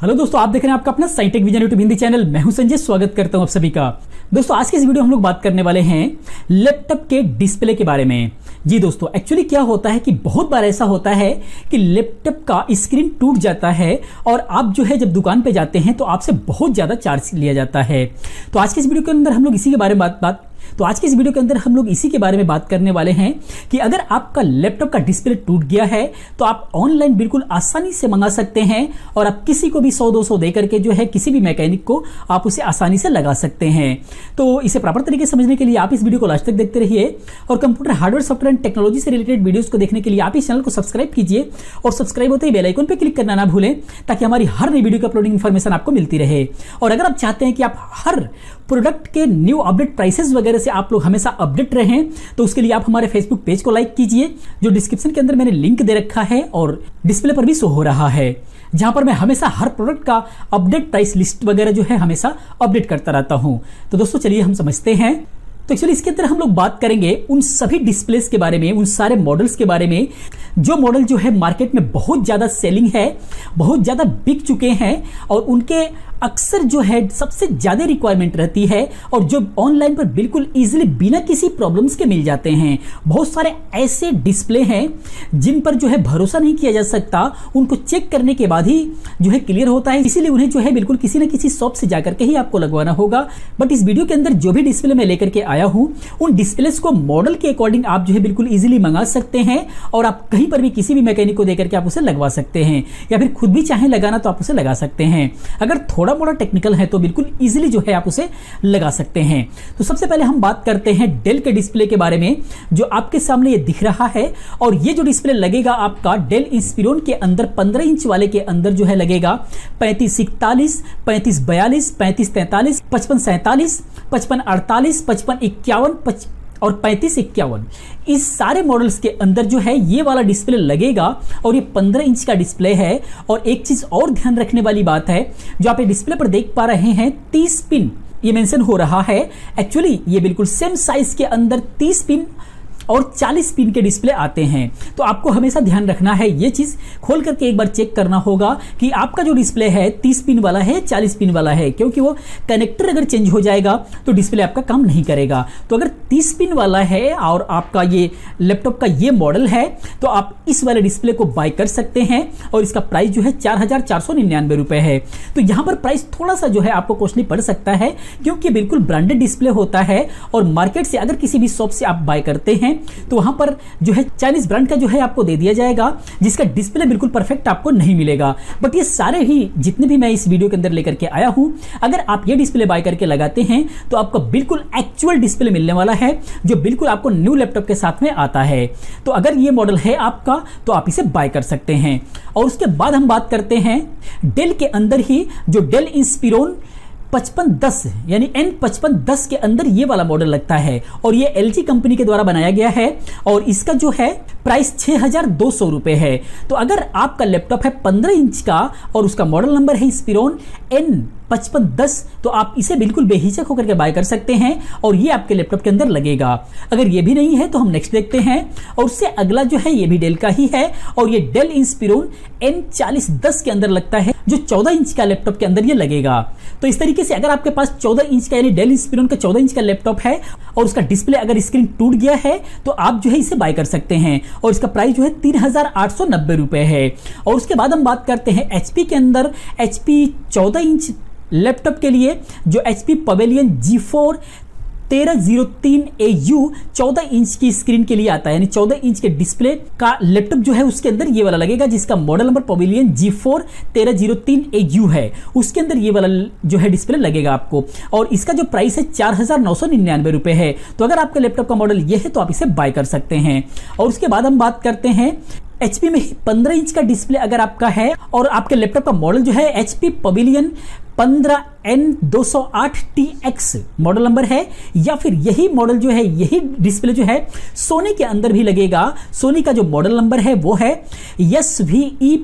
Hello दोस्तों, आप देख रहे हैं आपका अपना साइंटेक विजन यूट्यूब हिंदी चैनल। मैं हूं संजय, स्वागत करता हूं आप सभी का। दोस्तों, आज के इस वीडियो में हम लोग बात करने वाले हैं लैपटॉप के डिस्प्ले के बारे में। जी दोस्तों, एक्चुअली क्या होता है कि बहुत बार ऐसा होता है कि लैपटॉप का स्क्रीन टूट जाता है और आप जो है जब दुकान पे जाते हैं तो आपसे बहुत ज़्यादा चार्ज लिया जाता है। तो आज के इस वीडियो के अंदर हम लोग इसी के बारे में बात करने वाले हैं कि अगर आपका लैपटॉप का डिस्प्ले टूट गया है तो आप ऑनलाइन बिल्कुल आसानी से मंगा सकते हैं और आप किसी को भी 100-200 दे करके जो है किसी भी मैकेनिक को आप उसे आसानी से लगा सकते हैं। तो इसे प्रॉपर तरीके से समझने के लिए आप इस वीडियो को लास्ट तक देखते रहिए और computer hardware, software and technology से रिलेटेड वीडियोस को देखने के लिए आप इस चैनल को सब्सक्राइब कीजिए और सब्सक्राइब होते ही बेल आइकन पर क्लिक करना ना भूलें ताकि हमारी हर नई वीडियो की अपलोडिंग इन्फॉर्मेशन आपको मिलती रहे। और अगर आप चाहते हैं कि आप हर प्रोडक्ट के न्यू अपडेट प्राइसेस वगैरह से आप लोग हमेशा अपडेट रहें तो उसके लिए आप हमारे फेसबुक पेज को लाइक कीजिए, जो डिस्क्रिप्शन के अंदर मैंने लिंक दे रखा है और डिस्प्ले पर भी शो हो रहा है, जहां पर मैं हमेशा हर प्रोडक्ट का अपडेट प्राइस लिस्ट वगैरह जो है हमेशा अपडेट करता रहता हूं। तो दोस्तों चलिए हम समझते हैं। तो एक्चुअली इसके अंदर हम लोग बात करेंगे उन सभी डिस्प्लेस के बारे में, उन सारे मॉडल्स के बारे में जो मॉडल जो है मार्केट में बहुत ज्यादा सेलिंग है, बहुत ज्यादा बिक चुके हैं और उनके अक्सर जो है सबसे ज्यादा रिक्वायरमेंट रहती है और जो ऑनलाइन पर बिल्कुल इजीली बिना किसी प्रॉब्लम्स के मिल जाते हैं। बहुत सारे ऐसे डिस्प्ले हैं जिन पर जो है भरोसा नहीं किया जा सकता, उनको चेक करने के बाद ही जो है क्लियर होता है, इसीलिए उन्हें जो है बिल्कुल किसी न किसी शॉप से जाकर के ही आपको लगवाना होगा। बट इस वीडियो के अंदर जो भी डिस्प्ले मैं लेकर के आया हूं उन डिस्प्लेस को मॉडल के अकॉर्डिंग आप जो है बिल्कुल इजीली मंगा सकते हैं और आप कहीं पर भी किसी भी मैकेनिक को देकर के आप उसे लगवा सकते हैं या फिर खुद भी चाहे लगाना तो आप उसे लगा सकते हैं। अगर थोड़ा मोड़ा टेक्निकल है तो बिल्कुल इजीली जो है आप उसे लगा सकते हैं। तो सबसे पहले हम बात करते हैं डेल के डिस्प्ले के बारे में, जो आपके सामने ये दिख रहा है। और ये जो डिस्प्ले लगेगा आपका डेल इंस्पिरोन के अंदर 15 इंच वाले के अंदर जो है लगेगा 3541, 3542, 3543, 5547, 5548, 5551 और 3551, इस सारे मॉडल्स के अंदर जो है ये वाला डिस्प्ले लगेगा और ये 15 इंच का डिस्प्ले है। और एक चीज और ध्यान रखने वाली बात है, जो आप ये डिस्प्ले पर देख पा रहे हैं 30 पिन ये मेंशन हो रहा है। एक्चुअली ये बिल्कुल सेम साइज के अंदर 30 पिन और 40 पिन के डिस्प्ले आते हैं। तो आपको हमेशा ध्यान रखना है, ये चीज खोल करके एक बार चेक करना होगा कि आपका जो डिस्प्ले है 30 पिन वाला है 40 पिन वाला है, क्योंकि वो कनेक्टर अगर चेंज हो जाएगा तो डिस्प्ले आपका काम नहीं करेगा। तो अगर 30 पिन वाला है और आपका ये लैपटॉप का ये मॉडल है तो आप इस वाले डिस्प्ले को बाय कर सकते हैं और इसका प्राइस जो है 4499 रुपए है। तो यहां पर प्राइस थोड़ा सा जो है आपको कॉस्टली पड़ सकता है, क्योंकि बिल्कुल ब्रांडेड डिस्प्ले होता है और मार्केट से अगर किसी भी शॉप से आप बाय करते हैं तो वहां पर जो है चाइनीज ब्रांड का जो है आपको दे दिया जाएगा, जिसका डिस्प्ले बिल्कुल परफेक्ट आपको नहीं मिलेगा। बट ये सारे ही जितने भी मैं इस वीडियो के अंदर लेकर के आया हूं, अगर आप ये डिस्प्ले बाय करके लगाते हैं तो आपको बिल्कुल एक्चुअल डिस्प्ले मिलने वाला है, जो बिल्कुल आपको न्यू लैपटॉप के साथ में आता है। तो अगर ये मॉडल है आपका तो आप इसे बाय कर सकते हैं। और उसके बाद हम बात करते हैं डेल के अंदर ही जो डेल इंस्पिरोन 5510 यानी N5510 के अंदर ये वाला मॉडल लगता है और ये LG कंपनी के द्वारा बनाया गया है और इसका जो है प्राइस 6200 रुपए है। तो अगर आपका लैपटॉप है 15 इंच का और उसका मॉडल नंबर है इंस्पिरोन N5510 तो आप इसे बिल्कुल बेहिचक होकर के बाय कर सकते हैं और ये आपके लैपटॉप के अंदर लगेगा। अगर ये भी नहीं है तो हम नेक्स्ट देखते हैं और उससे अगला जो है ये भी डेल का ही है और ये डेल इंस्पिरोन N4010 के अंदर लगता है, जो 14 इंच का लैपटॉप के अंदर ये लगेगा। तो इस तरीके से अगर आपके पास 14 इंच का यानी डेल इंस्पिरोन का 14 इंच का लैपटॉप है और उसका डिस्प्ले अगर स्क्रीन टूट गया है तो आप जो है इसे बाय कर सकते हैं और इसका प्राइस जो है 3890 रुपए है। और उसके बाद हम बात करते हैं HP के अंदर HP 14 इंच लैपटॉप के लिए, जो HP pavilion G4 1303AU 14 inch की स्क्रीन के लिए आता है, यानी 14 इंच के डिस्प्ले का लैपटॉप जो है उसके अंदर ये वाला लगेगा, जिसका model number pavilion G4 1303AU है। उसके अंदर ये वाला जो है डिस्प्ले लगेगा आपको और इसका जो प्राइस है 4999 रुपए है। तो अगर आपके लैपटॉप का मॉडल ये है तो आप इसे बाय कर सकते हैं। और उसके बाद हम बात करते हैं HP में 15 इंच का डिस्प्ले अगर आपका है और आपके लैपटॉप का मॉडल जो है HP pavilion 15N208TX model number है, या फिर यही मॉडल जो है यही डिस्प्ले जो है सोनी के अंदर भी लगेगा। सोनी का जो मॉडल नंबर है वो है SVE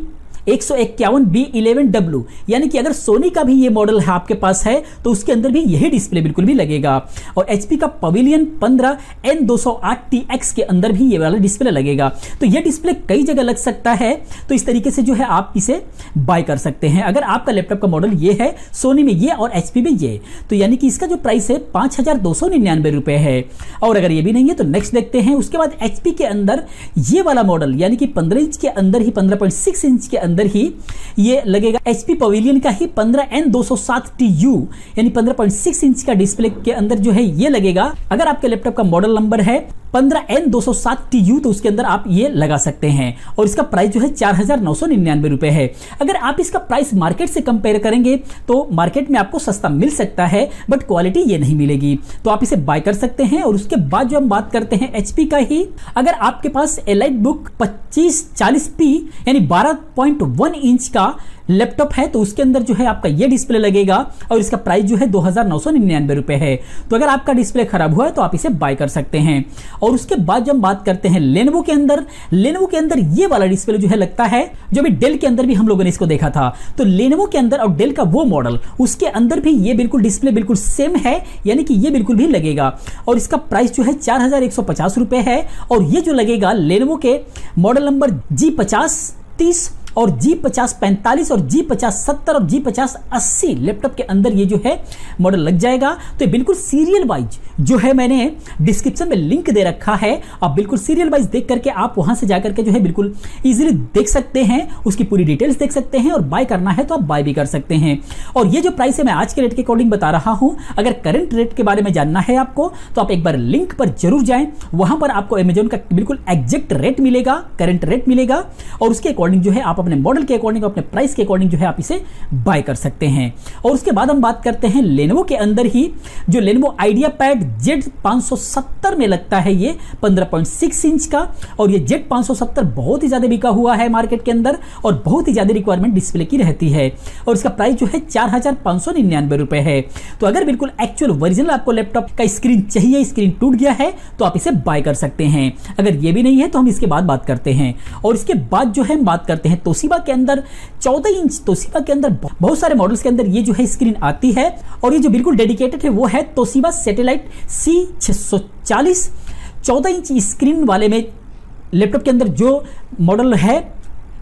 151B11W, यानी कि अगर सोनी का भी ये मॉडल है आपके पास है तो उसके अंदर भी यही डिस्प्ले बिल्कुल भी लगेगा। और HP का पवेलियन 15N208TX के अंदर भी ये वाला डिस्प्ले लगेगा। तो ये डिस्प्ले कई जगह लग सकता है, तो इस तरीके से जो है आप इसे बाय कर सकते हैं। अगर आपका लैपटॉप का मॉडल ये है, सोनी में ये और HP में ये, तो यानी कि इसका जो प्राइस है 5299 रुपए है। और अगर ये भी नहीं है तो नेक्स्ट देखते हैं। उसके बाद HP के अंदर ये वाला मॉडल यानी कि 15 इंच के अंदर ही, 15.6 इंच के अंदर ही ये लगेगा। HP पवेलियन का ही 15N207TU यानी 15.6 इंच का डिस्प्ले के अंदर जो है ये लगेगा। अगर आपके लैपटॉप का मॉडल नंबर है 15N207TU तो उसके अंदर आप ये लगा सकते हैं। और इसका प्राइस जो है 4999 रुपए है। अगर आप इसका प्राइस मार्केट से कंपेयर करेंगे तो मार्केट में आपको सस्ता मिल सकता है, बट क्वालिटी ये नहीं मिलेगी, तो आप इसे बाय कर सकते हैं। और उसके बाद जो हम बात करते हैं HP का ही, अगर आपके पास EliteBook 2540p यानी 12.1 इंच का लैपटॉप है तो उसके अंदर जो है आपका ये डिस्प्ले लगेगा और इसका प्राइस जो है 2999 रुपए है। तो अगर आपका डिस्प्ले खराब हुआ है तो आप इसे बाय कर सकते हैं। और उसके बाद जब हम बात करते हैं Lenovo के अंदर, Lenovo के अंदर ये वाला डिस्प्ले जो है लगता है, जो भी डेल के अंदर भी हम लोगों ने इसको देखा था, तो Lenovo के अंदर और डेल का वो मॉडल उसके अंदर भी ये बिल्कुल डिस्प्ले बिल्कुल सेम है, यानी कि ये बिल्कुल भी लगेगा। और इसका प्राइस जो है 4150 रुपए है। और ये जो लगेगा Lenovo के मॉडल नंबर G5030 और G5045 और G5070 और G5080 लैपटॉप के अंदर ये जो है मॉडल लग जाएगा। तो ये बिल्कुल सीरियल वाइज जो है मैंने डिस्क्रिप्शन में लिंक दे रखा है, आप बिल्कुल सीरियल वाइज देख करके आप वहां से जाकर के जो है बिल्कुल इजीली देख सकते हैं, उसकी पूरी डिटेल्स देख सकते हैं और बाय करना है तो आप बाय भी कर सकते हैं। और ये जो प्राइस है मैं आज के रेट के अकॉर्डिंग बता रहा हूं। अगर करंट रेट के बारे में जानना है आपको तो आप एक बार लिंक पर जरूर जाएं, वहां पर आपको अमेजॉन का बिल्कुल एग्जैक्ट रेट मिलेगा, करंट रेट मिलेगा और उसके अकॉर्डिंग जो है आप अपने मॉडल के अकॉर्डिंग, अपने प्राइस के अकॉर्डिंग जो है आप इसे बाय कर सकते हैं। और उसके बाद हम बात करते हैं Lenovo के अंदर ही, जो Lenovo IdeaPad Z570 में लगता है ये 15.6 इंच का। और ये Z570 बहुत ही ज्यादा बिका हुआ है मार्केट के अंदर और बहुत ही ज्यादा रिक्वायरमेंट डिस्प्ले की रहती है। और इसका प्राइस जो है 4599 रुपए है। तो अगर बिल्कुल एक्चुअल ओरिजिनल आपको लैपटॉप का स्क्रीन चाहिए, स्क्रीन टूट गया है, तो आप इसे बाय कर सकते हैं। अगर ये भी नहीं है तो हम इसके बाद बात करते हैं। और इसके बाद जो है हम बात करते हैं तोशिबा के अंदर 14 इंच, तोशिबा के अंदर बहुत सारे मॉडल्स के अंदर ये जो है स्क्रीन आती है। और ये जो बिल्कुल डेडिकेटेड है वो है Toshiba satellite C640। 14 inch screen वाले में लैपटॉप के अंदर जो मॉडल है,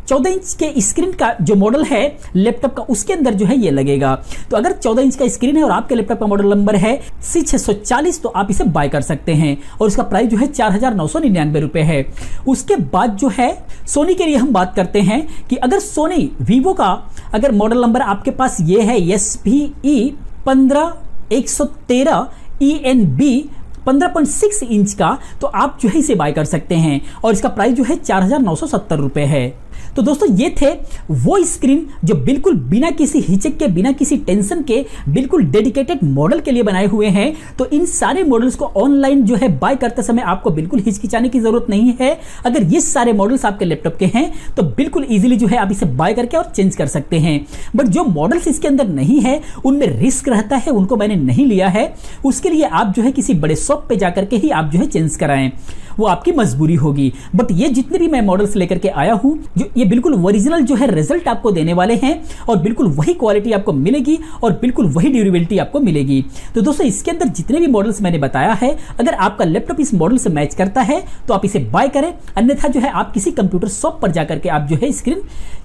14 इंच के स्क्रीन का जो मॉडल है लैपटॉप का, उसके अंदर जो है ये लगेगा। तो अगर 14 इंच का स्क्रीन है और आपके लैपटॉप का मॉडल नंबर है C640 तो आप इसे बाय कर सकते हैं। और इसका प्राइस जो है 4999 रुपए है। उसके बाद जो है सोनी के लिए हम बात करते हैं कि अगर सोनी वीवो का अगर मॉडल नंबर आपके पास ये है SPE 15113 ENB 15.6 इंच का, तो आप जो है इसे बाय कर सकते हैं। और इसका प्राइस जो है 4970 रुपए है। तो दोस्तों ये थे वो स्क्रीन जो बिल्कुल बिना किसी हिचक के, बिना किसी टेंशन के बिल्कुल डेडिकेटेड मॉडल के लिए बनाए हुए हैं। तो इन सारे मॉडल्स को ऑनलाइन जो है बाय करते समय आपको बिल्कुल हिचकिचाने की जरूरत नहीं है। अगर ये सारे मॉडल्स आपके लैपटॉप के हैं तो बिल्कुल इजीली जो है आप इसे बाय करके और चेंज कर सकते हैं। बट जो मॉडल्स इसके अंदर नहीं है उनमें रिस्क रहता है, उनको मैंने नहीं लिया है। उसके लिए आप जो है किसी बड़े शॉप पे जाकर के ही आप जो है चेंज कराएं, वो आपकी मजबूरी होगी। बट ये जितने भी मैं मॉडल्स लेकर के आया हूं, जो ये बिल्कुल ओरिजिनल जो है रिजल्ट आपको देने वाले हैं और बिल्कुल वही क्वालिटी आपको मिलेगी और बिल्कुल वही ड्यूरेबिलिटी आपको मिलेगी। तो दोस्तों इसके अंदर जितने भी मॉडल्स मैंने बताया है, अगर आपका लैपटॉप इस मॉडल से मैच करता है तो आप इसे बाय करें, अन्यथा जो है आप किसी कंप्यूटर शॉप पर जाकर के आप जो है स्क्रीन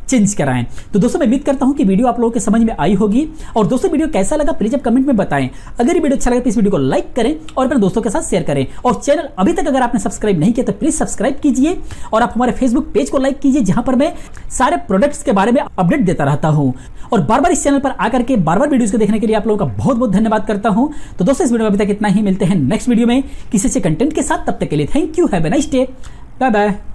चेंज कराएं। तो दोस्तों मैं उम्मीद करता हूं कि वीडियो आप लोगों के समझ में आई होगी। और दोस्तों वीडियो कैसा लगा प्लीज आप कमेंट में बताएं। अगर ये वीडियो अच्छा लगे तो इस वीडियो को लाइक करें और अपने दोस्तों के साथ शेयर करें। और चैनल अभी तक अगर आपने सब्सक्राइब नहीं किया तो प्लीज सब्सक्राइब कीजिए और आप हमारे फेसबुक पेज को लाइक कीजिए, जहां पर मैं सारे प्रोडक्ट्स के बारे में अपडेट देता रहता हूं। और बार बार इस चैनल पर आकर के बार बार वीडियोस को देखने के लिए आप लोगों का बहुत बहुत धन्यवाद करता हूं। तो दोस्तों इस वीडियो में अभी तक इतना ही, मिलते हैं नेक्स्ट वीडियो में किसी से कंटेंट के साथ। तब तक के लिए thank you, have a nice day, bye bye.